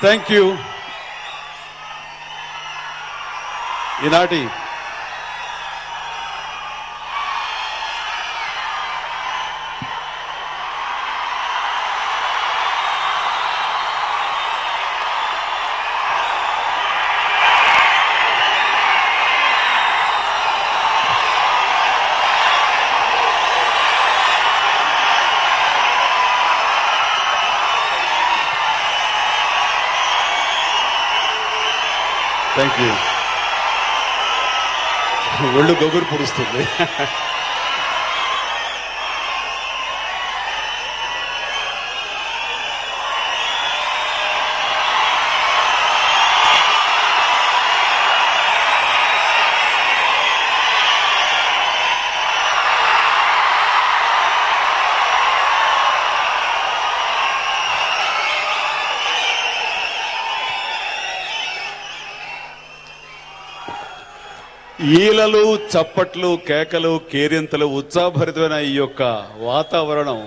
Thank you. ఈనాటి thank you. ఒళ్ళు గొగురు పొడుస్తుంది. ఈలలు, చప్పట్లు, కేకలు, కేరింతలు, ఉత్సాహభరితమైన ఈ యొక్క వాతావరణం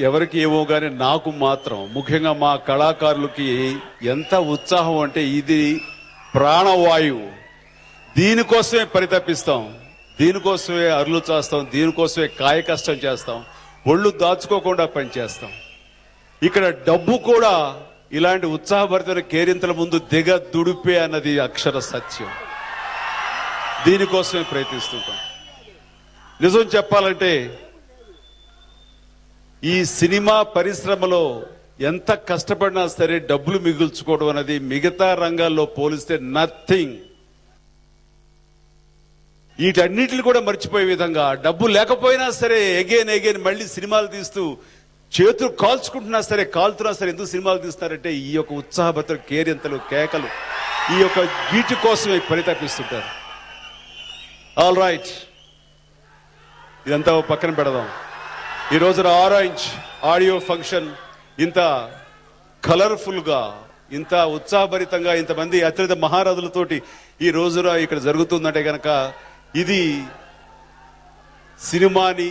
ఎవరికి ఏమో గాని నాకు మాత్రం, ముఖ్యంగా మా కళాకారులకి ఎంత ఉత్సాహం అంటే ఇది ప్రాణవాయువు. దీనికోసమే పరితపిస్తాం, దీనికోసమే అరులు చేస్తాం, దీనికోసమే కాయ కష్టం చేస్తాం, ఒళ్ళు దాచుకోకుండా పనిచేస్తాం. ఇక్కడ డబ్బు కూడా ఇలాంటి ఉత్సాహభరితమైన కేరింతల ముందు దుడిపే అన్నది అక్షర సత్యం. దీనికోసమే ప్రయత్నిస్తుంటాం. నిజం చెప్పాలంటే ఈ సినిమా పరిశ్రమలో ఎంత కష్టపడినా సరే డబ్బులు మిగుల్చుకోవడం అనేది మిగతా రంగాల్లో పోలిస్తే నథింగ్. వీటన్నిటిని కూడా మర్చిపోయే విధంగా డబ్బు లేకపోయినా సరే ఎగైన్ మళ్ళీ సినిమాలు తీస్తూ చేతులు కాల్చుకుంటున్నా సరే, కాల్తున్నా సరే ఎందుకు సినిమాలు తీస్తారంటే ఈ యొక్క ఉత్సాహభరిత కేరింతలు, కేకలు, ఈ యొక్క వీటి కోసమే పరితపిస్తుంటారు. ఆల్ రైట్, ఇదంతా పక్కన పెడదాం. ఈ రోజున ఆరెంజ్ ఆడియో ఫంక్షన్ ఇంత కలర్ఫుల్ గా, ఇంత ఉత్సాహభరితంగా, ఇంతమంది అత్యధిక మహారాజులతోటి ఈ రోజున ఇక్కడ జరుగుతుందంటే గనక ఇది సినిమాని,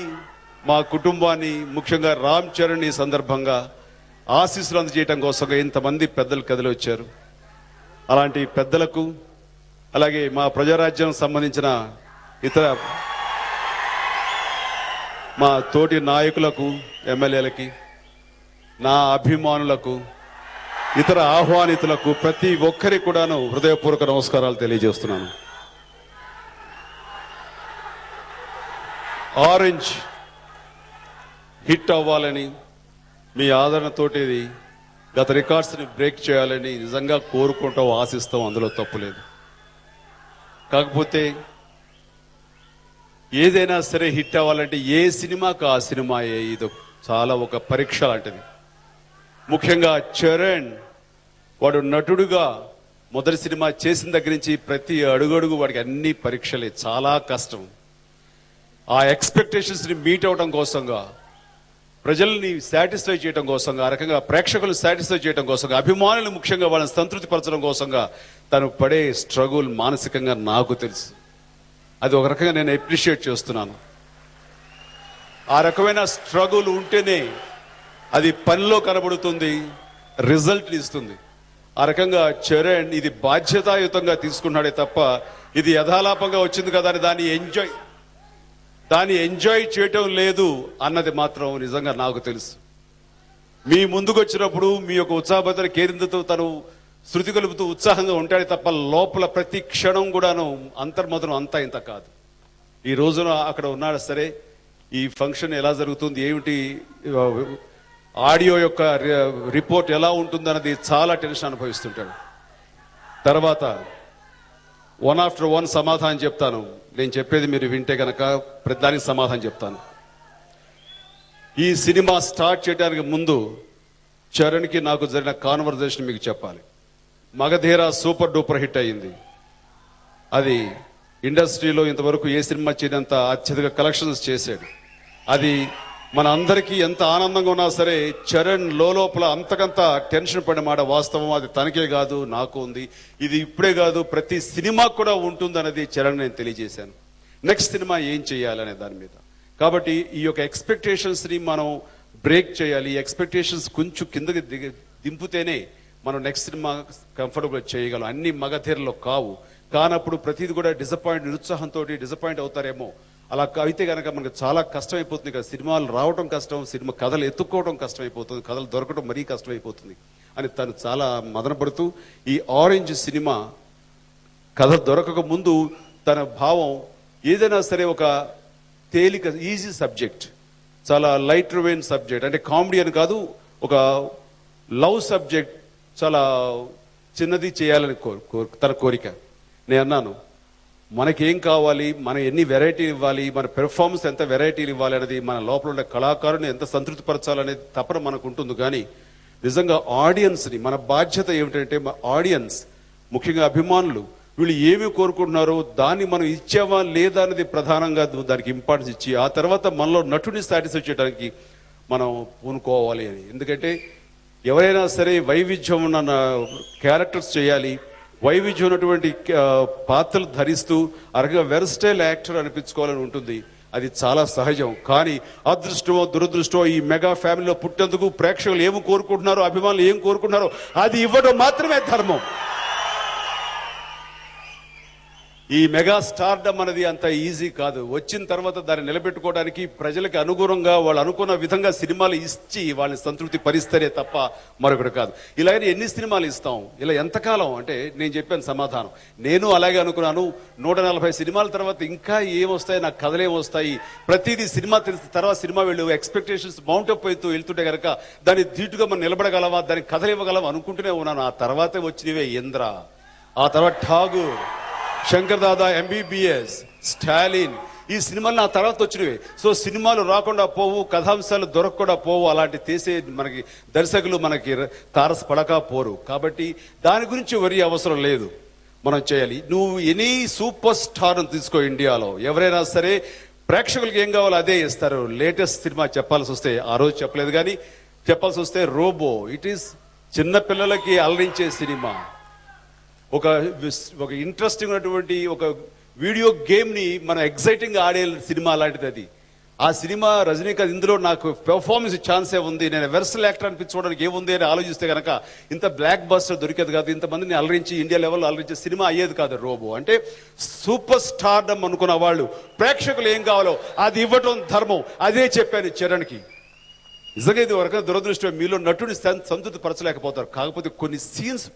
మా కుటుంబాన్ని, ముఖ్యంగా రామ్ చరణ్ ఈ సందర్భంగా ఆశీస్సులు అందజేయటం కోసంగా ఇంతమంది పెద్దలు కదిలి వచ్చారు. అలాంటి పెద్దలకు, అలాగే మా ప్రజారాజ్యం సంబంధించిన ఇతర మా తోటి నాయకులకు, ఎమ్మెల్యేలకి, నా అభిమానులకు, ఇతర ఆహ్వానితులకు ప్రతి ఒక్కరికి కూడాను హృదయపూర్వక నమస్కారాలు తెలియజేస్తున్నాను. ఆరెంజ్ హిట్ అవ్వాలని, మీ ఆదరణతోటి గత రికార్డ్స్ ని బ్రేక్ చేయాలని నిజంగా కోరుకుంటాం, ఆశిస్తాం. అందులో తప్పులేదు. కాకపోతే ఏదైనా సరే హిట్ అవ్వాలంటే ఏ సినిమాకు ఆ సినిమాయే. ఇది చాలా ఒక పరీక్ష లాంటిది. ముఖ్యంగా చరణ్ వాడు నటుడుగా మొదటి సినిమా చేసిన దగ్గర నుంచి ప్రతి అడుగడుగు వాడికి అన్ని పరీక్షలే, చాలా కష్టం. ఆ ఎక్స్పెక్టేషన్స్ ని మీట్ అవడం కోసంగా, ప్రజల్ని సాటిస్ఫై చేయడం కోసంగా, ఆ రకంగా ప్రేక్షకులు సాటిస్ఫై చేయడం కోసంగా, అభిమానులు ముఖ్యంగా వాళ్ళని సంతృప్తి పరచడం కోసంగా తను పడే స్ట్రగుల్ మానసికంగా నాకు తెలుసు. అది ఒక రకంగా నేను అప్రిషియేట్ చేస్తున్నాను. ఆ రకమైన స్ట్రగుల్ ఉంటేనే అది పనిలో కనబడుతుంది, రిజల్ట్ ఇస్తుంది. ఆ రకంగా చరణ్ ఇది బాధ్యతాయుతంగా తీసుకున్నాడే తప్ప ఇది యథాలాపంగా వచ్చింది కదా అని దాన్ని ఎంజాయ్ చేయటం లేదు అన్నది మాత్రం నిజంగా నాకు తెలుసు. మీ ముందుకు వచ్చినప్పుడు మీ యొక్క ఉత్సాహభరిత కేరింతతో తను శృతి కలుపుతూ ఉత్సాహంగా ఉంటాడే తప్ప లోపల ప్రతి క్షణం కూడాను అంతర్మదనం అంతా ఇంత కాదు. ఈ రోజున అక్కడ ఉన్నాడు సరే, ఈ ఫంక్షన్ ఎలా జరుగుతుంది, ఏమిటి ఆడియో యొక్క రిపోర్ట్ ఎలా ఉంటుందన్నది చాలా టెన్షన్ అనుభవిస్తుంటాడు. తర్వాత వన్ ఆఫ్టర్ వన్ సమాధానం చెప్తాను. నేను చెప్పేది మీరు వింటే గనక ప్రతిదానికి సమాధానం చెప్తాను. ఈ సినిమా స్టార్ట్ చేయడానికి ముందు చరణ్కి నాకు జరిగిన కాన్వర్జేషన్ మీకు చెప్పాలి. మగధీర సూపర్ డూపర్ హిట్ అయ్యింది. అది ఇండస్ట్రీలో ఇంతవరకు ఏ సినిమా చేయనంత అత్యధిక కలెక్షన్స్ చేశాడు. అది మన అందరికీ ఎంత ఆనందంగా ఉన్నా సరే చరణ్ లోపల అంతకంత టెన్షన్ పడిన మాట వాస్తవం. అది తనకే కాదు, నాకు ఉంది. ఇది ఇప్పుడే కాదు, ప్రతి సినిమా కూడా ఉంటుందనేది చరణ్ నేను తెలియజేశాను. నెక్స్ట్ సినిమా ఏం చేయాలనే దాని మీద. కాబట్టి ఈ యొక్క ఎక్స్పెక్టేషన్స్ ని మనం బ్రేక్ చేయాలి, ఎక్స్పెక్టేషన్స్ కొంచెం కిందకి దింపుతేనే మనం నెక్స్ట్ సినిమా కంఫర్టబుల్ చేయగలం. అన్ని మగధీరలో కానప్పుడు ప్రతిది కూడా నిరుత్సాహంతో డిసప్పాయింట్ అవుతారేమో. అలా అయితే కనుక మనకు చాలా కష్టమైపోతుంది కదా, సినిమాలు రావడం కష్టం, సినిమా కథలు ఎత్తుక్కోవడం కష్టమైపోతుంది, కథలు దొరకడం మరీ కష్టమైపోతుంది అని తను చాలా మదనపడుతూ ఈ ఆరెంజ్ సినిమా కథ దొరకక ముందు తన భావం ఏదైనా సరే ఒక తేలిక ఈజీ సబ్జెక్ట్, చాలా లైట్ రివెన్ సబ్జెక్ట్, అంటే కామెడీ అని కాదు, ఒక లవ్ సబ్జెక్ట్ చాలా చిన్నది చేయాలని తన కోరిక. నేను అన్నాను, మనకేం కావాలి, మనం ఎన్ని వెరైటీలు ఇవ్వాలి, మన పెర్ఫార్మెన్స్ ఎంత వెరైటీలు ఇవ్వాలి అనేది, మన లోపల ఉండే కళాకారుని ఎంత సంతృప్తి పరచాలనేది తపన మనకు ఉంటుంది. కానీ నిజంగా ఆడియన్స్ని, మన బాధ్యత ఏమిటంటే ఆడియన్స్, ముఖ్యంగా అభిమానులు, వీళ్ళు ఏమి కోరుకుంటున్నారో దాన్ని మనం ఇచ్చావా లేదా అనేది ప్రధానంగా దానికి ఇంపార్టెన్స్ ఇచ్చి ఆ తర్వాత మనలో నటుని సాటిస్ఫై చేయడానికి మనం పూనుకోవాలి అని. ఎందుకంటే ఎవరైనా సరే వైవిధ్యం ఉన్న క్యారెక్టర్స్ చేయాలి, వైవిధ్యం ఉన్నటువంటి పాత్రలు ధరిస్తూ అరగా వెర్స్టైల్ యాక్టర్ అనిపించుకోవాలని ఉంటుంది. అది చాలా సహజం. కానీ అదృష్టమో దురదృష్టమో ఈ మెగా ఫ్యామిలీలో పుట్టేందుకు ప్రేక్షకులు ఏమి కోరుకుంటున్నారో, అభిమానులు ఏం కోరుకుంటున్నారో అది ఇవ్వడం మాత్రమే ధర్మం. ఈ మెగా స్టార్డమ్ అనేది అంత ఈజీ కాదు. వచ్చిన తర్వాత దాన్ని నిలబెట్టుకోవడానికి ప్రజలకు అనుగుణంగా వాళ్ళు అనుకున్న విధంగా సినిమాలు ఇచ్చి వాళ్ళని సంతృప్తి పరిస్తేనే తప్ప మరొకటి కాదు. ఇలాగని ఎన్ని సినిమాలు ఇస్తాం, ఇలా ఎంతకాలం అంటే నేను చెప్పాను సమాధానం. నేను అలాగే అనుకున్నాను. 140 సినిమాల తర్వాత ఇంకా ఏమొస్తాయి, నాకు కథలు ఏమొస్తాయి, ప్రతిదీ సినిమా తర్వాత సినిమా వెళ్ళు ఎక్స్పెక్టేషన్స్ మౌంటప్ అవుతూ వెళ్తుంటే కనుక దాన్ని ధీటుగా మనం నిలబడగలవా, దానికి కథలు ఇవ్వగలవా అనుకుంటూనే ఉన్నాను. ఆ తర్వాతే వచ్చినవే ఇంద్ర, ఆ తర్వాత ఠాగూర్, శంకర్ దాదా, ఎంబీబీఎస్, స్టాలిన్, ఈ సినిమాలు నా తర్వాత వచ్చినవి. సో సినిమాలు రాకుండా పోవు, కథాంశాలు దొరకకుండా పోవు, అలాంటి తీసే మనకి దర్శకులు మనకి తారసపడక పోరు. కాబట్టి దాని గురించి వరి అవసరం లేదు, మనం చేయాలి. నువ్వు ఎనీ సూపర్ స్టార్ తీసుకో ఇండియాలో, ఎవరైనా సరే ప్రేక్షకులకి ఏం కావాలో అదే ఇస్తారు. లేటెస్ట్ సినిమా చెప్పాల్సి వస్తే, ఆ రోజు చెప్పలేదు కానీ చెప్పాల్సి వస్తే రోబో, ఇట్ ఈస్ చిన్న పిల్లలకి అలరించే సినిమా, ఒక ఇంట్రెస్టింగ్ ఉన్నటువంటి ఒక వీడియో గేమ్ ని మనం ఎగ్జైటింగ్ ఆడే సినిమా లాంటిది అది. ఆ సినిమా రజనీకాంత్ ఇందులో నాకు పెర్ఫార్మెన్స్ ఛాన్సే ఉంది, నేను వెర్సల్ యాక్టర్ అనిపించుకోవడానికి ఏముంది అని ఆలోచిస్తే కనుక ఇంత బ్లాక్ బస్టర్ దొరికేది కాదు, ఇంతమందిని అలరించి ఇండియా లెవెల్లో అలరించే సినిమా అయ్యేది కాదు రోబో. అంటే సూపర్ స్టార్డమ్ అనుకున్న వాళ్ళు ప్రేక్షకులు ఏం కావాలో అది ఇవ్వటం ధర్మం. అదే చెప్పాను చరణ్కి. నిజంగా ఇది ఒక దురదృష్టం, మీలో నటుని సంతృప్తి పరచలేకపోతారు. కాకపోతే కొన్ని సీన్స్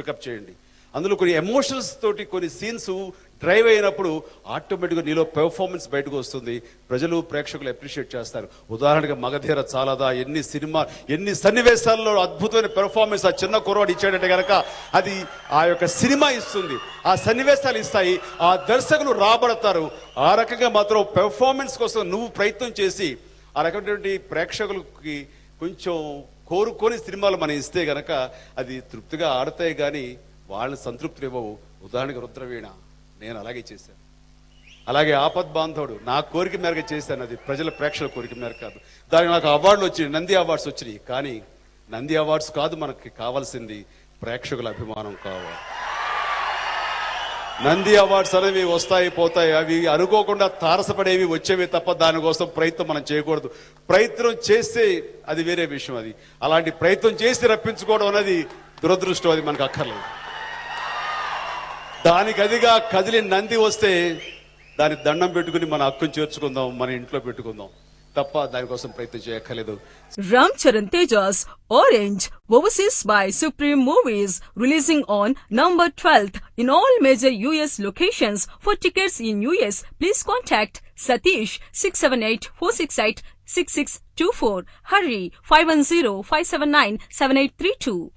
పికప్ చేయండి, అందులో కొన్ని ఎమోషన్స్ తోటి కొన్ని సీన్స్ డ్రైవ్ అయినప్పుడు ఆటోమేటిక్గా నీలో పెర్ఫార్మెన్స్ బయటకు వస్తుంది, ప్రజలు ప్రేక్షకులు అప్రిషియేట్ చేస్తారు. ఉదాహరణగా మగధీర చాలదా, ఎన్ని సన్నివేశాల్లో అద్భుతమైన పెర్ఫార్మెన్స్ ఆ చిన్న కుర్రాడు ఇచ్చాడంటే కనుక అది ఆ యొక్క సినిమా ఇస్తుంది, ఆ సన్నివేశాలు ఇస్తాయి, ఆ దర్శకులు రాబడతారు. ఆ రకంగా మాత్రం పెర్ఫార్మెన్స్ కోసం నువ్వు ప్రయత్నం చేసి ఆ రకమైనటువంటి ప్రేక్షకులకి కొంచెం కోరుకొని సినిమాలు మనం ఇస్తే గనక అది తృప్తిగా ఆడతాయి, కానీ వాళ్ళని సంతృప్తి ఇవ్వవు. ఉదాహరణకు రుద్రవీణ, నేను అలాగే చేశాను. అలాగే ఆపద్ బాంధవుడు నా కోరిక మేరకు చేశాను, అది ప్రజల ప్రేక్షకుల కోరిక మేరకు కాదు. దానికి నాకు అవార్డులు వచ్చినాయి, నంది అవార్డ్స్ వచ్చినాయి. కానీ నంది అవార్డ్స్ కాదు మనకి కావాల్సింది, ప్రేక్షకుల అభిమానం కావాలి. నంది అవార్డ్స్ అనేవి వస్తాయి పోతాయి, అవి అనుకోకుండా తారసపడేవి వచ్చేవి తప్ప దానికోసం ప్రయత్నం మనం చేయకూడదు. ప్రయత్నం చేస్తే అది వేరే విషయం. అది అలాంటి ప్రయత్నం చేసి రప్పించుకోవడం అనేది దురదృష్టం, అది మనకు అక్కర్లేదు. దానికి అదిగా కదిలి నంది వస్తే దాని దండం పెట్టుకుని మన హక్కును చేర్చుకుందాం, మన ఇంట్లో పెట్టుకుందాం తప్ప దానికోసం ప్రయత్నం చేయక్కర్లేదు. Ram Charan Tejas Orange, overseas by Supreme Movies, releasing on November 12th in all major US locations. For tickets in US, please contact Satish 678-468-6624. Hurry 510-579-7832.